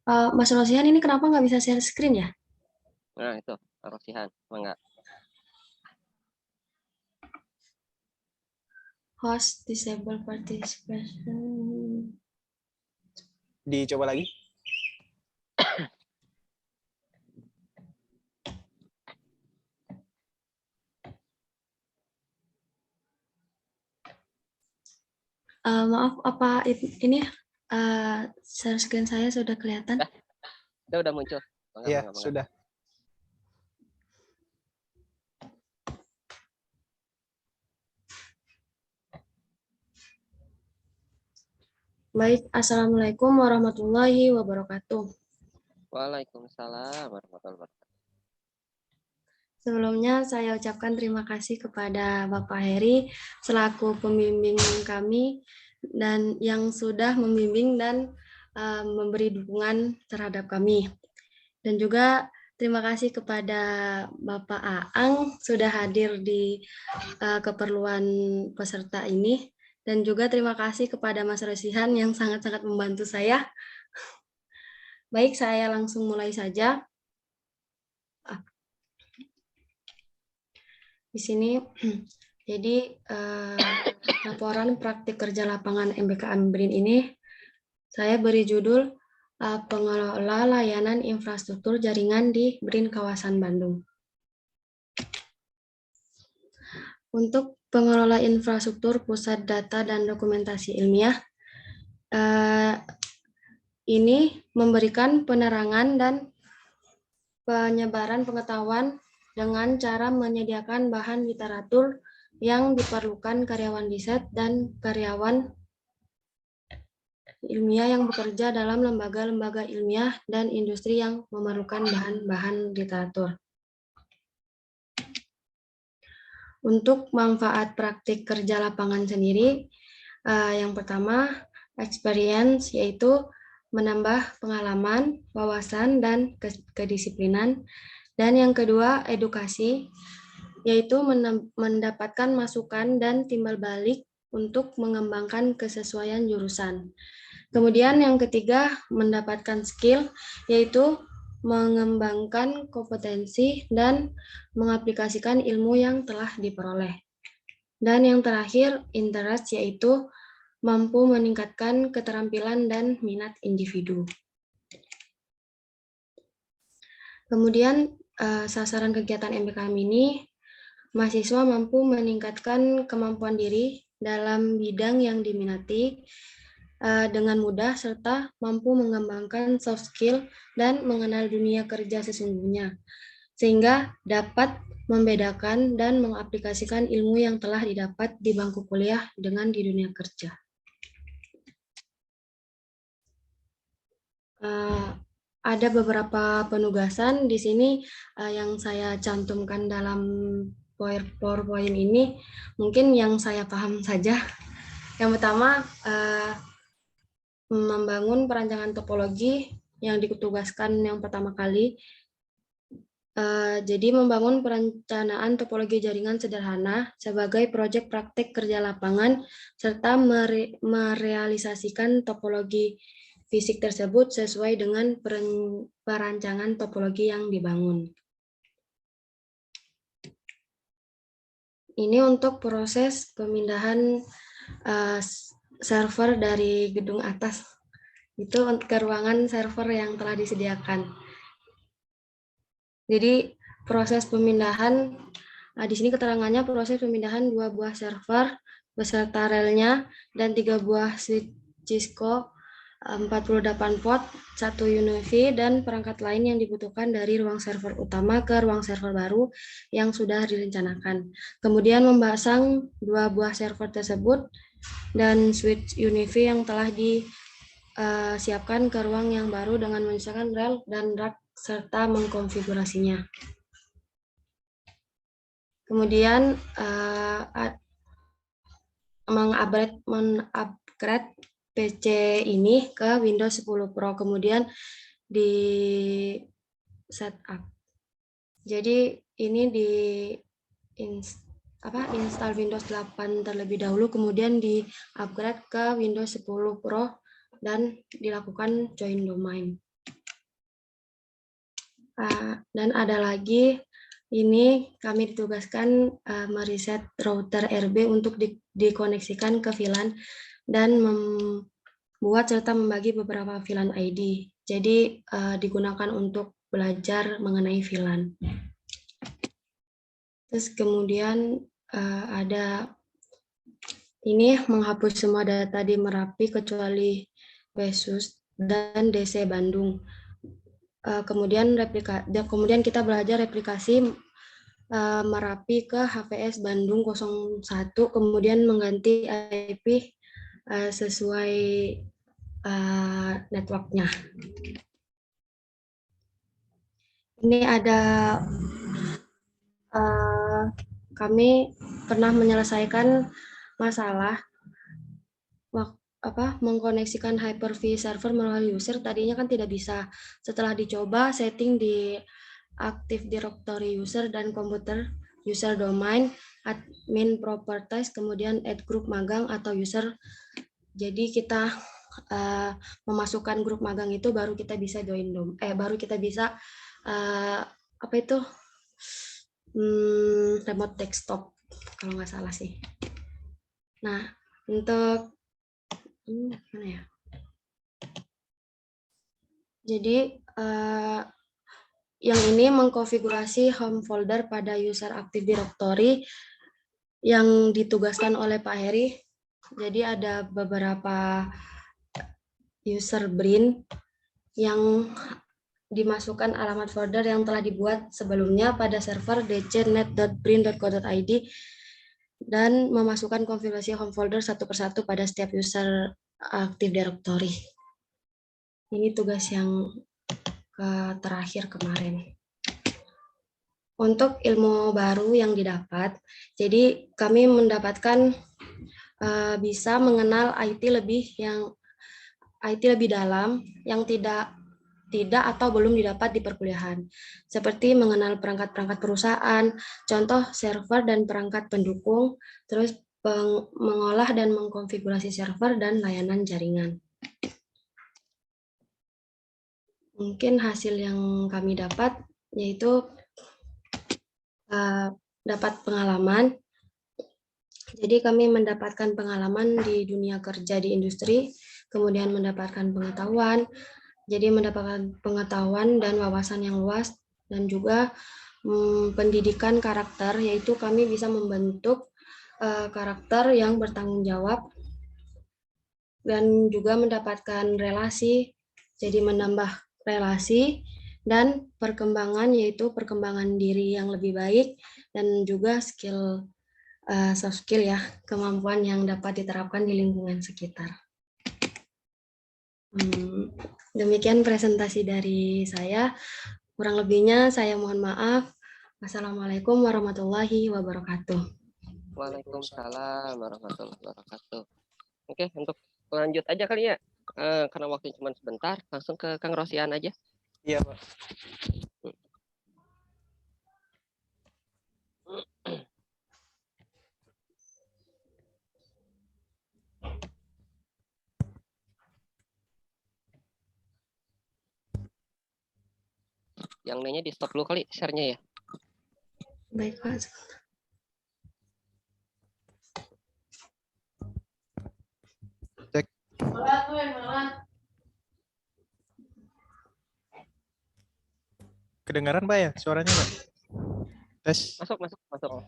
Mas Rosihan ini kenapa nggak bisa share screen ya? Nah, itu Rosihan, enggak. Host disable participation. Dicoba lagi. Maaf, apa ini share screen saya sudah kelihatan? Udah muncul. Iya, sudah. Baik, Assalamualaikum warahmatullahi wabarakatuh. Waalaikumsalam warahmatullahi wabarakatuh. Sebelumnya saya ucapkan terima kasih kepada Bapak Heri selaku pembimbing kami dan yang sudah membimbing dan memberi dukungan terhadap kami. Dan juga terima kasih kepada Bapak Aang sudah hadir di keperluan peserta ini. Dan juga terima kasih kepada Mas Rosihan yang sangat-sangat membantu saya. Baik, saya langsung mulai saja. Di sini, jadi laporan praktik kerja lapangan MBKM BRIN ini saya beri judul pengelola layanan infrastruktur jaringan di BRIN kawasan Bandung. Untuk pengelola infrastruktur pusat data dan dokumentasi ilmiah, ini memberikan penerangan dan penyebaran pengetahuan dengan cara menyediakan bahan literatur yang diperlukan karyawan riset dan karyawan ilmiah yang bekerja dalam lembaga-lembaga ilmiah dan industri yang memerlukan bahan-bahan literatur. Untuk manfaat praktik kerja lapangan sendiri, yang pertama, experience, yaitu menambah pengalaman, wawasan, dan kedisiplinan. Dan yang kedua, edukasi, yaitu mendapatkan masukan dan timbal balik untuk mengembangkan kesesuaian jurusan. Kemudian yang ketiga, mendapatkan skill, yaitu mengembangkan kompetensi dan mengaplikasikan ilmu yang telah diperoleh. Dan yang terakhir, interest, yaitu mampu meningkatkan keterampilan dan minat individu. Kemudian sasaran kegiatan MBKM ini, mahasiswa mampu meningkatkan kemampuan diri dalam bidang yang diminati dengan mudah serta mampu mengembangkan soft skill dan mengenal dunia kerja sesungguhnya, sehingga dapat membedakan dan mengaplikasikan ilmu yang telah didapat di bangku kuliah dengan di dunia kerja. Ada beberapa penugasan di sini yang saya cantumkan dalam PowerPoint ini, mungkin yang saya paham saja. Yang pertama, membangun perancangan topologi yang ditugaskan yang pertama kali. Jadi membangun perencanaan topologi jaringan sederhana sebagai proyek praktik kerja lapangan serta merealisasikan topologi fisik tersebut sesuai dengan perancangan topologi yang dibangun. Ini untuk proses pemindahan server dari gedung atas itu ke ruangan server yang telah disediakan. Jadi proses pemindahan di sini keterangannya proses pemindahan 2 buah server beserta relnya dan 3 buah switch Cisco 48 port, 1 UNIFI dan perangkat lain yang dibutuhkan dari ruang server utama ke ruang server baru yang sudah direncanakan. Kemudian memasang 2 buah server tersebut dan switch UNIFI yang telah disiapkan ke ruang yang baru dengan menyesuaikan rel dan rack serta mengkonfigurasinya. Kemudian mengupgrade PC ini ke Windows 10 Pro, kemudian di setup. Jadi ini di install Windows 8 terlebih dahulu, kemudian di upgrade ke Windows 10 Pro dan dilakukan join domain. Dan ada lagi, ini kami ditugaskan meriset router RB untuk dikoneksikan ke VLAN dan membuat serta membagi beberapa VLAN ID. Jadi digunakan untuk belajar mengenai VLAN. Terus kemudian ada ini menghapus semua data di Merapi kecuali Besus dan DC Bandung. Kemudian kita belajar replikasi Merapi ke HVS Bandung 01, kemudian mengganti IP sesuai networknya. Ini ada kami pernah menyelesaikan masalah mengkoneksikan Hyper-V server melalui user. Tadinya kan tidak bisa. Setelah dicoba setting di Active Directory user dan komputer user domain, admin properties, kemudian add group magang atau user. Jadi kita memasukkan grup magang itu baru kita bisa baru kita bisa remote desktop kalau nggak salah sih. Nah, untuk mana ya? Jadi yang ini mengkonfigurasi home folder pada user Active Directory yang ditugaskan oleh Pak Heri. Jadi ada beberapa user BRIN yang dimasukkan alamat folder yang telah dibuat sebelumnya pada server dcnet.brin.co.id dan memasukkan konfigurasi home folder satu persatu pada setiap user Active Directory. Ini tugas yang terakhir kemarin. Untuk ilmu baru yang didapat, jadi kami mendapatkan bisa mengenal IT lebih dalam yang tidak atau belum didapat di perkuliahan, seperti mengenal perangkat-perangkat perusahaan, contoh server dan perangkat pendukung, terus mengolah dan mengkonfigurasi server dan layanan jaringan. Mungkin hasil yang kami dapat yaitu dapat pengalaman. Jadi kami mendapatkan pengalaman di dunia kerja di industri, kemudian mendapatkan pengetahuan, jadi mendapatkan pengetahuan dan wawasan yang luas, dan juga pendidikan karakter, yaitu kami bisa membentuk karakter yang bertanggung jawab, dan juga mendapatkan relasi, jadi menambah relasi, dan perkembangan, yaitu perkembangan diri yang lebih baik, dan juga soft skill ya, kemampuan yang dapat diterapkan di lingkungan sekitar. Demikian presentasi dari saya. Kurang lebihnya saya mohon maaf. Wassalamualaikum warahmatullahi wabarakatuh. Waalaikumsalam warahmatullahi wabarakatuh. Oke, untuk lanjut aja kali ya. Karena waktunya cuma sebentar, langsung ke Kang Rosian aja. Iya, Pak. Yang lainnya di stop dulu kali share-nya ya. Baik, Pak. Cek. Kedengaran, Pak ya suaranya, Pak? Tes. Masuk. Oh.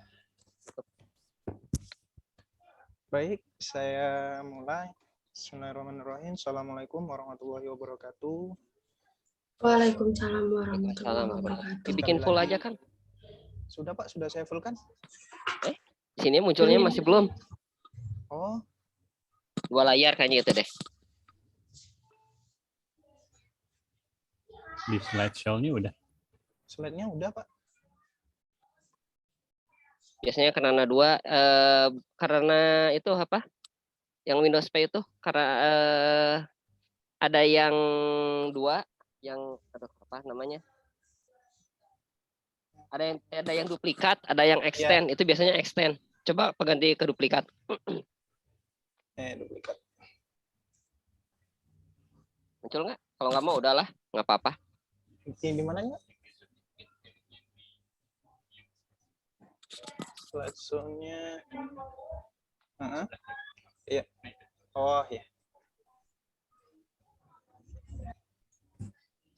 Baik, saya mulai. Bismillahirrahmanirrahim. Assalamualaikum warahmatullahi wabarakatuh. Waalaikumsalam warahmatullahi wabarakatuh. Dibikin full aja kan? Sudah, Pak, sudah saya full kan? Sini munculnya masih belum. Oh, 2 layar kayaknya itu deh. Di slideshow-nya udah. slide-nya udah, Pak. Biasanya karena 2 karena itu apa? Yang Windows P itu karena ada yang 2 yang apa namanya? Ada yang duplikat, ada yang extend. Itu biasanya extend. Coba pengganti ke duplikat. Duplikat. Muncul nggak? Kalau nggak mau udahlah, nggak apa-apa. Di mananya? slideshow-nya. Iya. Oh ya.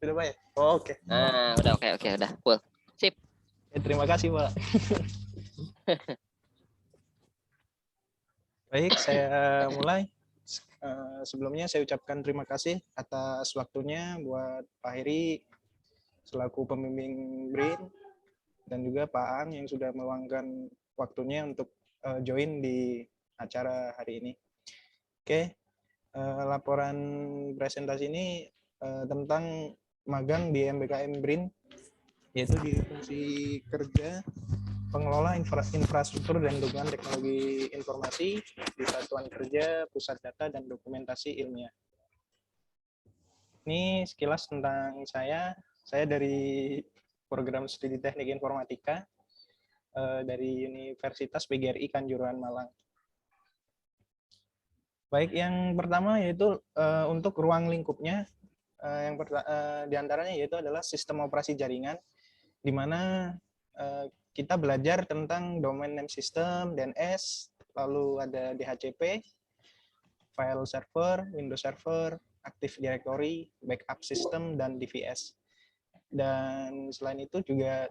Sudah Pak ya? Oh, oke. Nah, udah oke, udah full. Sip. Terima kasih Pak. Baik, saya mulai. Sebelumnya saya ucapkan terima kasih atas waktunya buat Pak Heri selaku pembimbing BRIN dan juga Pak Ang yang sudah meluangkan waktunya untuk join di acara hari ini. Oke, laporan presentasi ini tentang magang di MBKM BRIN, yaitu di fungsi kerja pengelola infrastruktur dan dukungan teknologi informasi di Satuan Kerja Pusat Data dan Dokumentasi Ilmiah. Ini sekilas tentang saya. Saya dari program studi Teknik Informatika dari Universitas PGRI Kanjuruhan Malang. Baik, yang pertama yaitu untuk ruang lingkupnya, yang diantaranya yaitu adalah sistem operasi jaringan, di mana kita belajar tentang domain name system, DNS, lalu ada DHCP, file server, Windows Server, Active Directory, backup system, dan DVS. Dan selain itu juga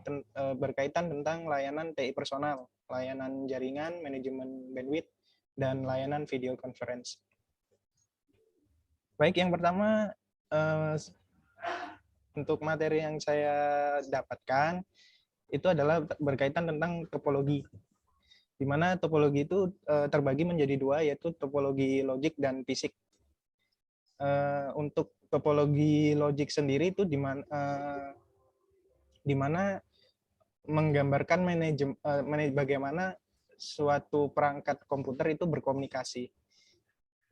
berkaitan tentang layanan TI personal, layanan jaringan, manajemen bandwidth, dan layanan video conference. Baik, yang pertama untuk materi yang saya dapatkan itu adalah berkaitan tentang topologi, di mana topologi itu terbagi menjadi dua, yaitu topologi logik dan fisik. Untuk topologi logik sendiri itu di mana menggambarkan bagaimana suatu perangkat komputer itu berkomunikasi.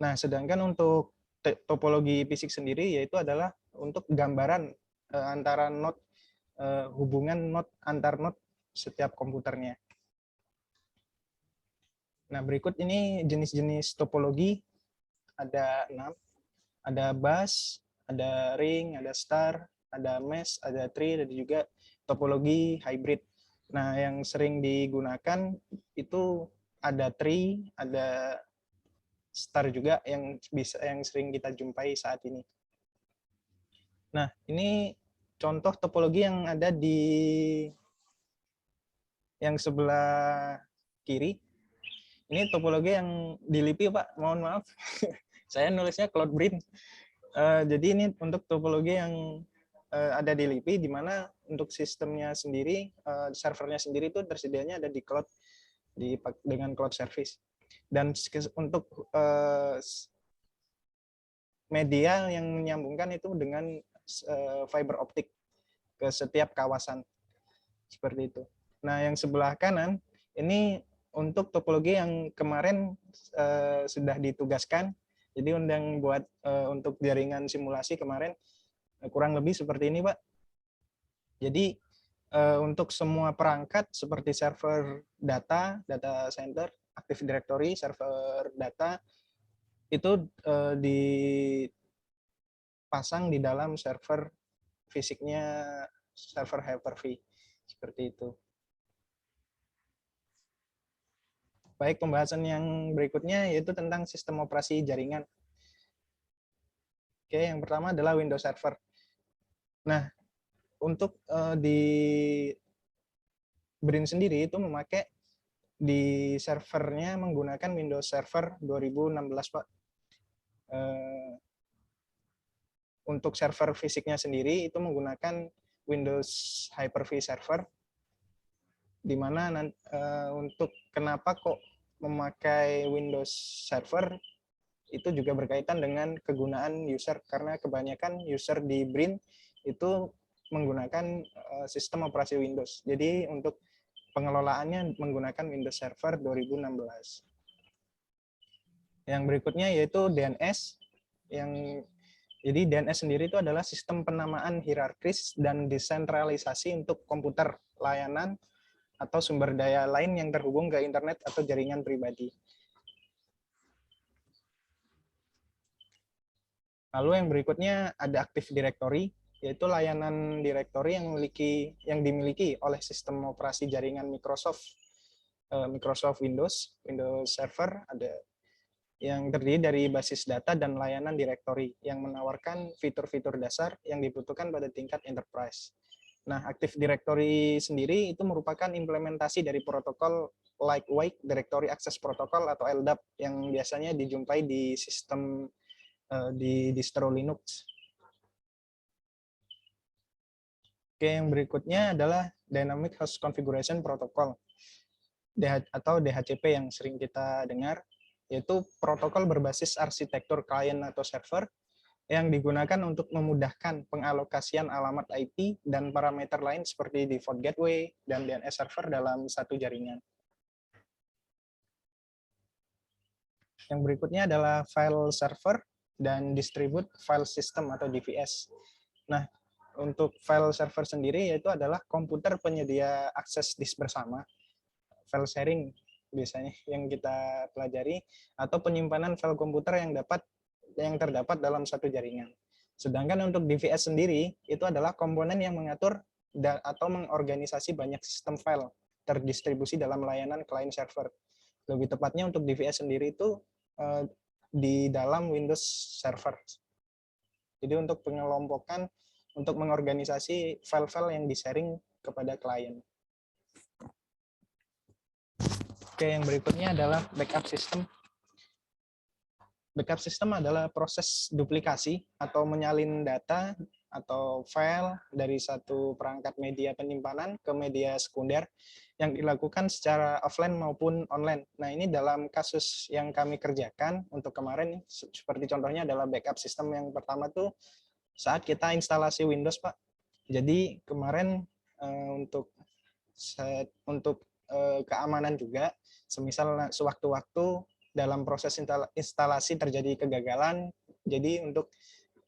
Nah, sedangkan untuk topologi fisik sendiri yaitu adalah untuk gambaran antara node, hubungan node antar node setiap komputernya. Nah, berikut ini jenis-jenis topologi, ada 6. Ada bus, ada ring, ada star, ada mesh, ada tree, dan juga topologi hybrid. Nah, yang sering digunakan itu ada tree, ada star juga yang sering kita jumpai saat ini. Nah, ini contoh topologi yang ada di yang sebelah kiri. Ini topologi yang di LIPI, Pak. Mohon maaf. Saya nulisnya CloudBrin. Jadi ini untuk topologi yang ada di LIPI, di mana untuk sistemnya sendiri, servernya sendiri itu tersedianya ada di cloud dengan cloud service. Dan untuk media yang menyambungkan itu dengan fiber optik ke setiap kawasan, seperti itu. Nah, yang sebelah kanan ini untuk topologi yang kemarin sudah ditugaskan. Jadi undang buat untuk jaringan simulasi kemarin kurang lebih seperti ini, Pak. Jadi untuk semua perangkat seperti server data, data center, Active Directory, server data itu dipasang di dalam server fisiknya, server Hyper-V, seperti itu. Baik, pembahasan yang berikutnya yaitu tentang sistem operasi jaringan. Oke, yang pertama adalah Windows Server. Nah, untuk di BRIN sendiri itu memakai di servernya menggunakan Windows Server 2016, Pak. Untuk server fisiknya sendiri itu menggunakan Windows Hyper-V Server, di mana untuk kenapa kok memakai Windows Server itu juga berkaitan dengan kegunaan user, karena kebanyakan user di BRIN itu menggunakan sistem operasi Windows. Jadi untuk pengelolaannya menggunakan Windows Server 2016. Yang berikutnya yaitu DNS. Jadi DNS sendiri itu adalah sistem penamaan hierarkis dan desentralisasi untuk komputer, layanan, atau sumber daya lain yang terhubung ke internet atau jaringan pribadi. Lalu yang berikutnya ada Active Directory, yaitu layanan directory yang dimiliki oleh sistem operasi jaringan Microsoft Microsoft Windows Server, ada yang terdiri dari basis data dan layanan directory yang menawarkan fitur-fitur dasar yang dibutuhkan pada tingkat enterprise. Nah, Active Directory sendiri itu merupakan implementasi dari protokol Lightweight Directory Access Protocol atau LDAP yang biasanya dijumpai di sistem di distro Linux. Oke, yang berikutnya adalah Dynamic Host Configuration Protocol atau DHCP yang sering kita dengar, yaitu protokol berbasis arsitektur klien atau server yang digunakan untuk memudahkan pengalokasian alamat IP dan parameter lain seperti default gateway dan DNS server dalam satu jaringan. Yang berikutnya adalah file server dan distribute file system atau DVS. Nah, untuk file server sendiri yaitu adalah komputer penyedia akses disk bersama, file sharing biasanya yang kita pelajari, atau penyimpanan file komputer yang terdapat dalam satu jaringan. Sedangkan untuk DVS sendiri itu adalah komponen yang mengatur atau mengorganisasi banyak sistem file terdistribusi dalam layanan client server. Lebih tepatnya untuk DVS sendiri itu di dalam Windows Server. Jadi untuk pengelompokan, untuk mengorganisasi file-file yang di-sharing kepada klien. Oke, yang berikutnya adalah backup system. Backup system adalah proses duplikasi atau menyalin data atau file dari satu perangkat media penyimpanan ke media sekunder yang dilakukan secara offline maupun online. Nah, ini dalam kasus yang kami kerjakan untuk kemarin, seperti contohnya adalah backup system yang pertama tuh saat kita instalasi Windows, Pak. Jadi kemarin untuk keamanan juga, semisal sewaktu-waktu dalam proses instalasi terjadi kegagalan, jadi untuk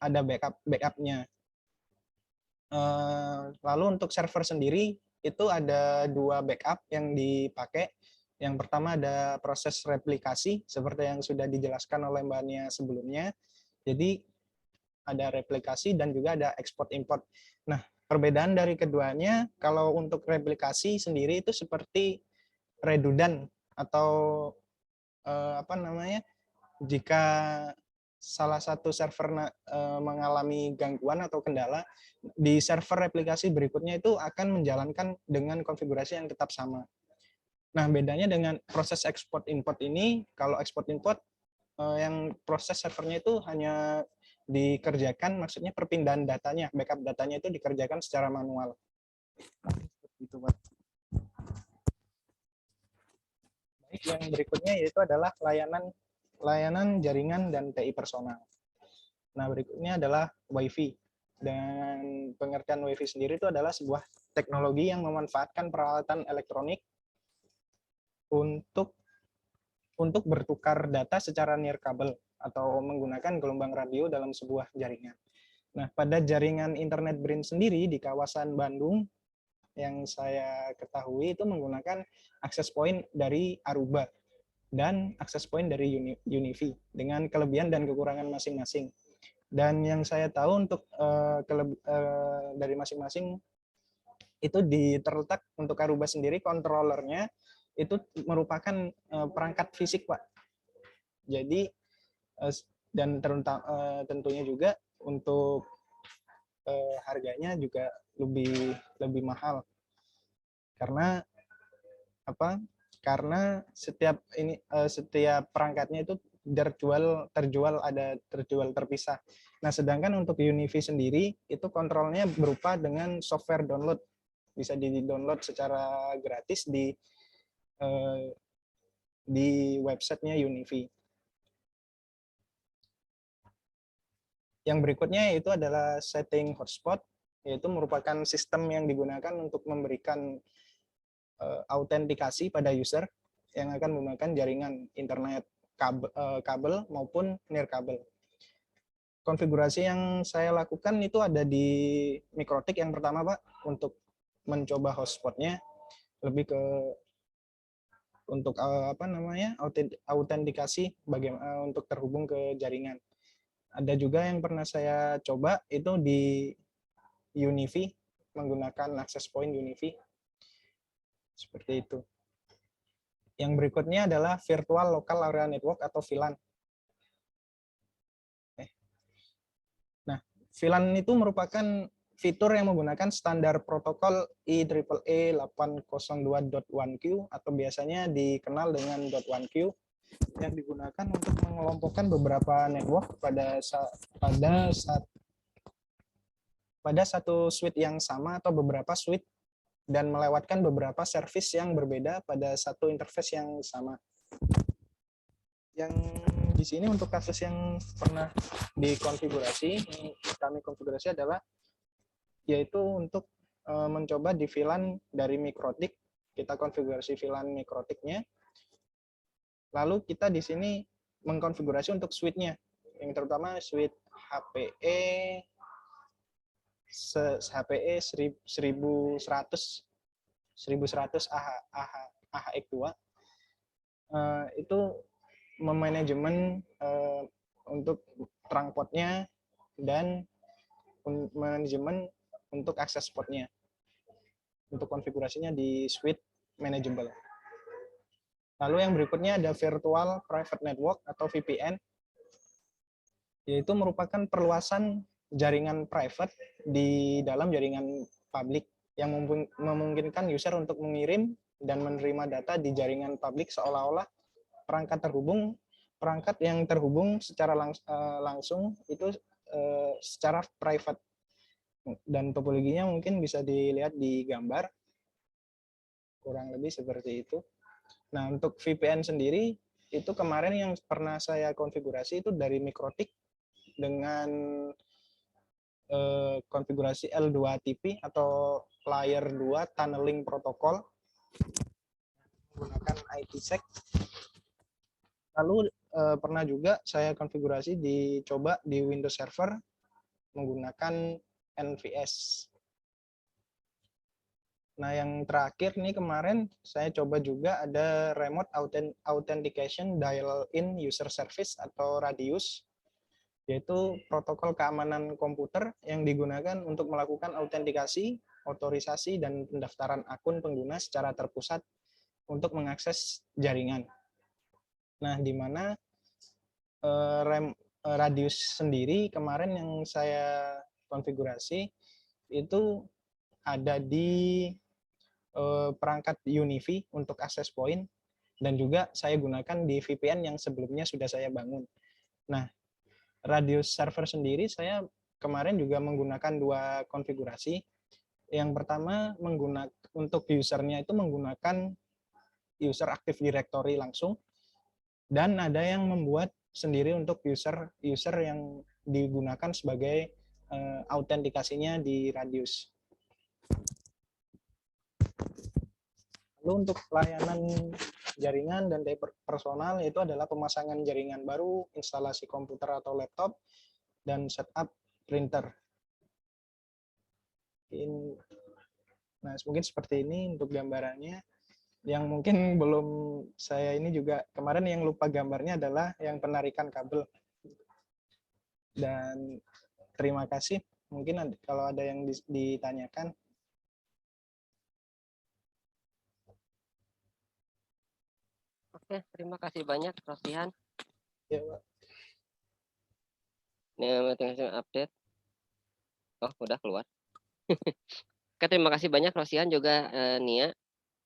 ada backupnya. Lalu untuk server sendiri itu ada 2 backup yang dipakai. Yang pertama ada proses replikasi seperti yang sudah dijelaskan oleh Mbak Nia sebelumnya. Jadi ada replikasi dan juga ada export import. Nah, perbedaan dari keduanya, kalau untuk replikasi sendiri itu seperti redundant atau jika salah satu server mengalami gangguan atau kendala, di server replikasi berikutnya itu akan menjalankan dengan konfigurasi yang tetap sama. Nah, bedanya dengan proses export import ini, kalau export import yang proses servernya itu hanya dikerjakan, maksudnya perpindahan datanya, backup datanya itu dikerjakan secara manual. Itu, Pak. Baik, yang berikutnya yaitu adalah layanan jaringan dan TI personal. Nah, berikutnya adalah WiFi. Dan pengertian WiFi sendiri itu adalah sebuah teknologi yang memanfaatkan peralatan elektronik untuk bertukar data secara nirkabel atau menggunakan gelombang radio dalam sebuah jaringan. Nah, pada jaringan internet BRIN sendiri di kawasan Bandung yang saya ketahui itu menggunakan akses point dari Aruba dan akses point dari Unifi dengan kelebihan dan kekurangan masing-masing. Dan yang saya tahu untuk dari masing-masing itu terletak untuk Aruba sendiri, kontrolernya itu merupakan perangkat fisik, Pak. Jadi dan tentunya juga untuk harganya juga lebih mahal karena apa? Karena setiap perangkatnya itu terjual terpisah. Nah, sedangkan untuk Unifi sendiri itu kontrolnya berupa dengan software download, bisa di-download secara gratis di websitenya Unifi. Yang berikutnya itu adalah setting hotspot, yaitu merupakan sistem yang digunakan untuk memberikan autentikasi pada user yang akan menggunakan jaringan internet kabel maupun nirkabel. Konfigurasi yang saya lakukan itu ada di Mikrotik yang pertama, Pak, untuk mencoba hotspotnya, lebih ke untuk autentikasi bagaimana untuk terhubung ke jaringan. Ada juga yang pernah saya coba itu di Unifi menggunakan access point Unifi. Seperti itu. Yang berikutnya adalah Virtual Local Area Network atau VLAN. Nah, VLAN itu merupakan fitur yang menggunakan standar protokol IEEE 802.1Q atau biasanya dikenal dengan .1Q yang digunakan untuk mengelompokkan beberapa network pada satu suite yang sama atau beberapa suite dan melewatkan beberapa service yang berbeda pada satu interface yang sama. Yang di sini untuk kasus yang pernah dikonfigurasi, yang kami konfigurasi adalah yaitu untuk mencoba di VLAN dari Mikrotik. Kita konfigurasi VLAN Mikrotiknya. Lalu kita di sini mengkonfigurasi untuk suite-nya, yang terutama suite HPE 1100 AHX2 itu memanajemen untuk trunk-portnya dan manajemen untuk akses portnya. Untuk konfigurasinya di suite manageable. Lalu yang berikutnya ada Virtual Private Network atau VPN, yaitu merupakan perluasan jaringan private di dalam jaringan publik yang memungkinkan user untuk mengirim dan menerima data di jaringan publik seolah-olah perangkat yang terhubung secara langsung itu secara private. Dan topologinya mungkin bisa dilihat di gambar, kurang lebih seperti itu. Nah, untuk VPN sendiri, itu kemarin yang pernah saya konfigurasi itu dari Mikrotik dengan konfigurasi L2TP atau Layer 2 Tunneling Protocol menggunakan IPsec. Lalu pernah juga saya konfigurasi dicoba di Windows Server menggunakan NVS. Nah, yang terakhir nih kemarin saya coba juga ada Remote Authentication Dial-in User Service atau RADIUS, yaitu protokol keamanan komputer yang digunakan untuk melakukan autentikasi, otorisasi, dan pendaftaran akun pengguna secara terpusat untuk mengakses jaringan. Nah, di mana RADIUS sendiri kemarin yang saya konfigurasi itu ada di perangkat Unifi untuk akses point, dan juga saya gunakan di VPN yang sebelumnya sudah saya bangun. Nah, RADIUS server sendiri saya kemarin juga menggunakan dua konfigurasi. Yang pertama untuk usernya itu menggunakan user Active Directory langsung, dan ada yang membuat sendiri untuk user yang digunakan sebagai autentikasinya di RADIUS. Lalu untuk layanan jaringan dan personal itu adalah pemasangan jaringan baru, instalasi komputer atau laptop, dan setup printer. Nah, mungkin seperti ini untuk gambarannya. Yang mungkin belum saya ini juga kemarin yang lupa gambarnya adalah yang penarikan kabel. Dan terima kasih. Mungkin kalau ada yang ditanyakan. Oke, terima kasih banyak, Rosihan. Ya, Pak. Ini update. Oh, udah keluar. Oke, terima kasih banyak, Rosihan juga Nia.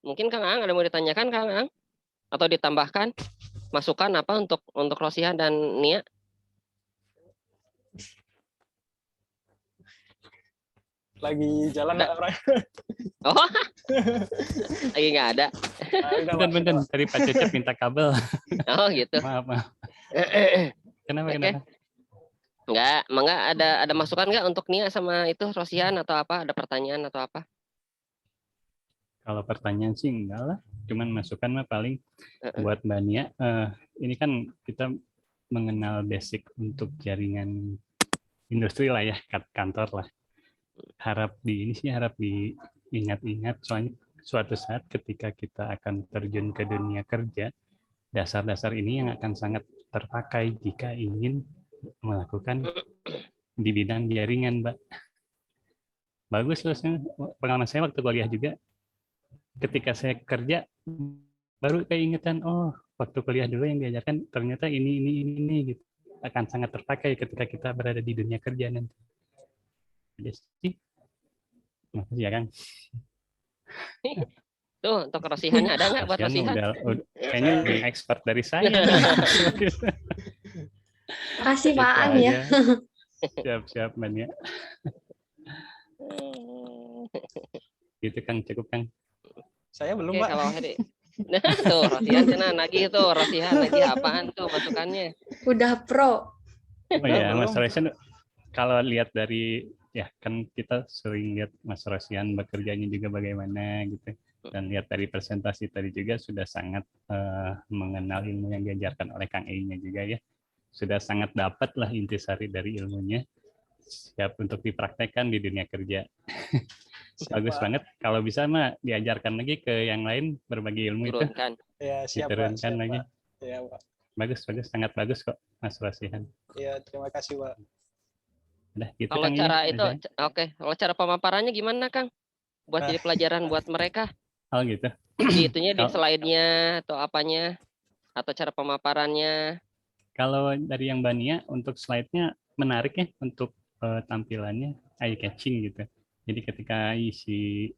Mungkin Kang Ang ada mau ditanyakan, Kang Ang? Atau ditambahkan masukan apa untuk Rosihan dan Nia? Lagi jalan orang. Oh, lagi nggak ada. Bentar, tadi Pak Cecep minta kabel. Oh gitu. Maaf. Kenapa? Enggak ada masukan nggak untuk Nia sama itu Rosihan atau apa? Ada pertanyaan atau apa? Kalau pertanyaan sih enggak lah. Cuman masukan mah paling buat Mbak Nia. Ini kan kita mengenal basic untuk jaringan industri lah ya, kantor lah. Harap diingat-ingat soalnya suatu saat ketika kita akan terjun ke dunia kerja, dasar-dasar ini yang akan sangat terpakai jika ingin melakukan di bidang jaringan, Mbak. Bagus loh, pengalaman saya waktu kuliah juga. Ketika saya kerja baru keingetan, oh waktu kuliah dulu yang diajarkan ternyata ini gitu. Akan sangat terpakai ketika kita berada di dunia kerja nanti. Jadi sih, makasih ya Kang. Tuh, untuk rosihannya ada nggak buat Rosihan rosihan? kayaknya lebih expert dari saya. Makasih Itu Pak Ang ya. aja. Siap-siap Mbak. Gitu Kang, cukup Kang. Saya belum, Oke, Pak. kalau Heri. Nah, tuh rosihan cenah nagih tuh, rosihan nagih apaan tuh masukannya? Udah pro. Oh iya, Belum. Mas Rosihan, kalau lihat dari, ya kan kita sering lihat Mas Rosihan bekerjanya juga bagaimana gitu. Dan lihat dari presentasi tadi juga sudah sangat mengenal ilmu yang diajarkan oleh Kang Ei-nya juga ya. Sudah sangat dapat lah intisari dari ilmunya. Siap untuk dipraktekkan di dunia kerja. Bagus Pak. banget. Kalau bisa mah diajarkan lagi ke yang lain berbagi ilmu itu. Turunkan. Ya, siap Pak. Diturunkan Siap, lagi. Pak. Ya, Pak. Bagus, sangat bagus kok Mas Rosihan. Ya, terima kasih, Pak. Udah gitu Kalau Kang cara ya. itu, oke. Kalau cara pemaparannya gimana, Kang? Buat jadi pelajaran buat mereka. Oh gitu. Di itunya, di slide-nya atau apanya, atau cara pemaparannya. Kalau dari yang Bania untuk slide-nya menarik ya untuk tampilannya eye catching gitu. Jadi ketika isi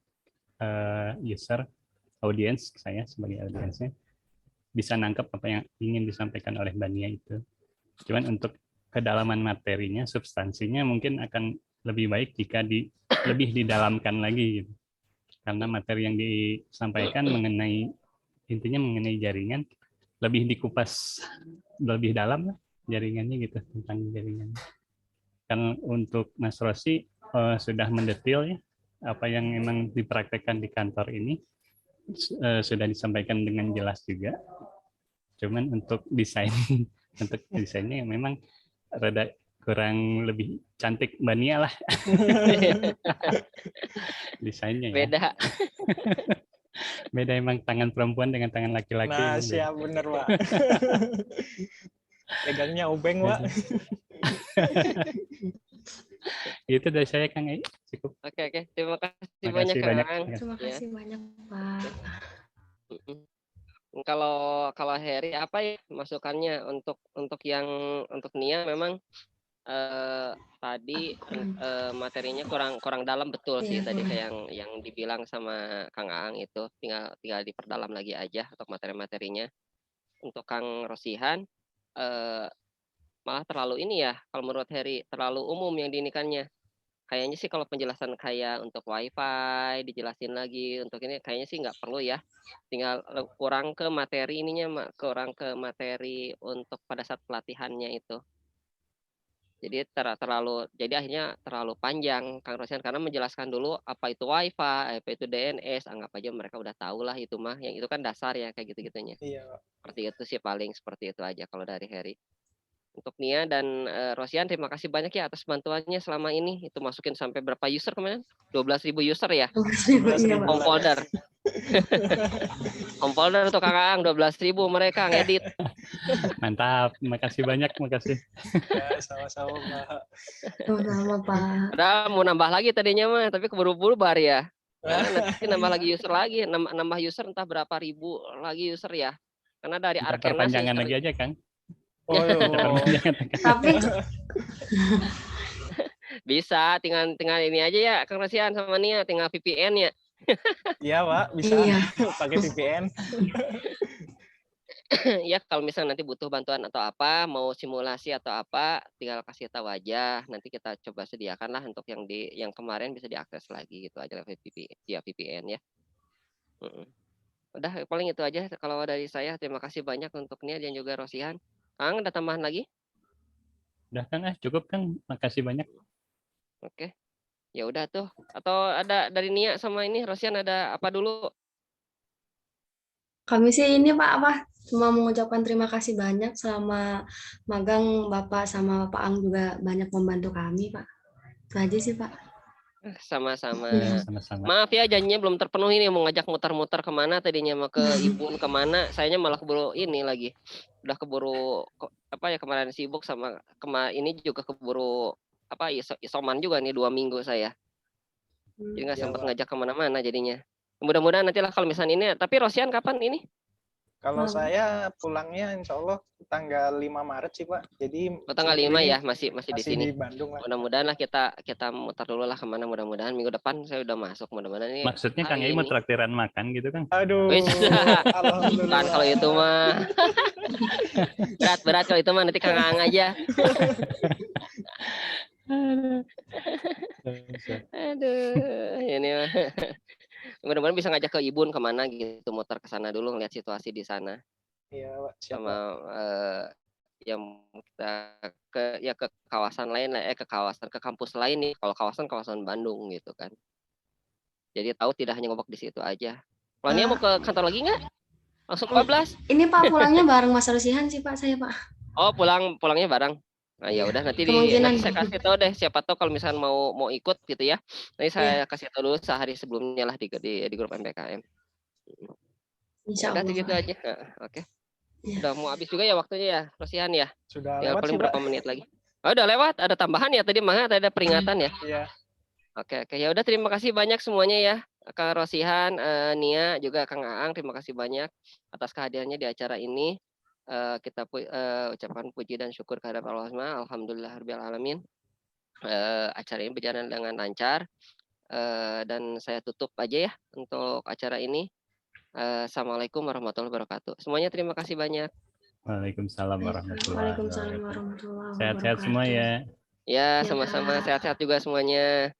user audience, saya sebagai audiensnya bisa nangkep apa yang ingin disampaikan oleh Bania itu. Cuman untuk kedalaman materinya, substansinya mungkin akan lebih baik jika lebih didalamkan lagi gitu. Karena materi yang disampaikan intinya mengenai jaringan lebih dikupas lebih dalam lah jaringannya gitu, tentang jaringan. Kan untuk Mas Rosi sudah mendetil ya apa yang memang dipraktekkan di kantor ini, sudah disampaikan dengan jelas juga. Cuman untuk desainnya yang memang rada kurang lebih cantik Mbak Nia lah desainnya ya. Beda emang tangan perempuan dengan tangan laki-laki. Nah, siap bener Pak. Pegangnya obeng Pak. Itu dari saya Kang Ei, cukup. Oke, terima kasih banyak Kang. Terima kasih banyak Pak. Kalau Heri apa ya masukannya untuk Nia memang tadi materinya kurang dalam betul sih tadi kayak yang dibilang sama Kang Aang itu tinggal diperdalam lagi aja untuk materi-materinya. Untuk Kang Rosihan malah terlalu ini ya kalau menurut Heri terlalu umum yang diinikannya. Kayaknya sih kalau penjelasan kayak untuk WiFi dijelasin lagi untuk ini kayaknya sih nggak perlu ya. Tinggal kurang ke materi kurang ke materi untuk pada saat pelatihannya itu. Jadi jadi akhirnya terlalu panjang Kang Rosihan karena menjelaskan dulu apa itu WiFi, apa itu DNS, anggap aja mereka udah tahu lah itu mah. Yang itu kan dasar ya kayak gitu-gitunya. Iya. Seperti itu sih paling seperti itu aja kalau dari Heri. Untuk Nia dan Rosihan terima kasih banyak ya atas bantuannya selama ini. Itu masukin sampai berapa user kemarin? 12.000 user ya? Home folder. Home folder tuh Kakak 12.000 mereka ngedit. Mantap, makasih banyak, makasih. Ya, sama-sama Pak. Sama-sama Pak. Udah mau nambah lagi tadinya mah, tapi keburu-buru bar ya. Nah, nanti nambah lagi user lagi, nambah user entah berapa ribu lagi user ya. Karena dari Arkena sih. Perpanjangan lagi aja Kang. Oh, tapi bisa tinggal ini aja ya Kang Rosihan sama Nia tinggal VPN ya. Iya Pak, bisa pakai VPN. Ya kalau misalnya nanti butuh bantuan atau apa, mau simulasi atau apa, tinggal kasih tahu aja. Nanti kita coba sediakan lah untuk yang kemarin bisa diakses lagi gitu aja via VPN ya. Udah paling itu aja kalau dari saya. Terima kasih banyak untuk Nia dan juga Rosihan. Kang, ada tambahan lagi? Udah Kang, cukup Kang. Makasih banyak. Oke. Ya udah tuh. Atau ada dari Nia sama ini Rosihan ada apa dulu? Kami sih ini Pak cuma mengucapkan terima kasih banyak selama magang Bapak sama Pak Ang juga banyak membantu kami Pak. Itu aja sih Pak. Sama-sama. Sama-sama. Maaf ya janjinya belum terpenuhi nih mau ngajak muter-muter kemana tadinya mau ke Ibun kemana, sayanya malah keburu ini lagi. Udah keburu apa ya kemarin sibuk sama ini juga keburu apa isoman juga nih 2 minggu saya. Jadi nggak sempat ngajak kemana-mana jadinya. Mudah-mudahan nanti lah kalau misalnya ini. Tapi Rosihan kapan ini? Kalau Malam. saya pulangnya insya Allah tanggal 5 Maret sih Pak. Jadi Tanggal 5 ini ya, masih di masih sini. di Bandung lah. Mudah-mudahan lah kita muter dulu lah kemana, mudah-mudahan minggu depan saya udah masuk, mudah-mudahan ini. Maksudnya Kang Yai mau traktiran makan gitu kan? Aduh, Wis. alhamdulillah. Bukan kalau itu mah. Berat kalau itu mah nanti Kang Aang aja. Aduh, ini mah. Mudah-mudahan bisa ngajak ke Ibun kemana gitu, muter ke sana dulu ngeliat situasi di sana. Iya, Pak. Siap, Sama Pak. yang kita ke kawasan lain lah, ke kampus lain nih. Kalau kawasan Bandung gitu kan. Jadi tahu tidak hanya ngobok di situ aja. Kalau Nia mau ke kantor lagi nggak? Langsung ke 14? Ini Pak pulangnya bareng Mas Rusihan sih Pak, saya Pak. Oh, pulangnya bareng. Nah, ya udah nanti Kemungkinan. saya kasih tahu deh, siapa tahu kalau misalnya mau ikut gitu ya. Nanti saya kasih tahu dulu sehari sebelumnya lah di grup MPKM. Insya Udah Allah. gitu Pak. aja. Nah, oke. Iya. Udah mau habis juga ya waktunya ya, Rosihan ya. Sudah Tinggal lewat paling sih, berapa Pak. menit lagi. Oh, udah lewat, ada tambahan ya tadi mah ada peringatan ya. Iya. Oke. Ya udah terima kasih banyak semuanya ya. Kang Rosihan, Nia, juga Kang Aang, terima kasih banyak atas kehadirannya di acara ini. Kita ucapkan puji dan syukur kehadirat Allah Subhanahu. Alhamdulillahirabbil alamin. Acara ini berjalan dengan lancar. Dan saya tutup aja ya untuk acara ini. Assalamualaikum warahmatullahi wabarakatuh. Semuanya terima kasih banyak. Waalaikumsalam warahmatullahi Waalaikumsalam wabarakatuh. warahmatullahi wabarakatuh. Sehat-sehat semua ya. Ya, sama-sama sehat-sehat juga semuanya.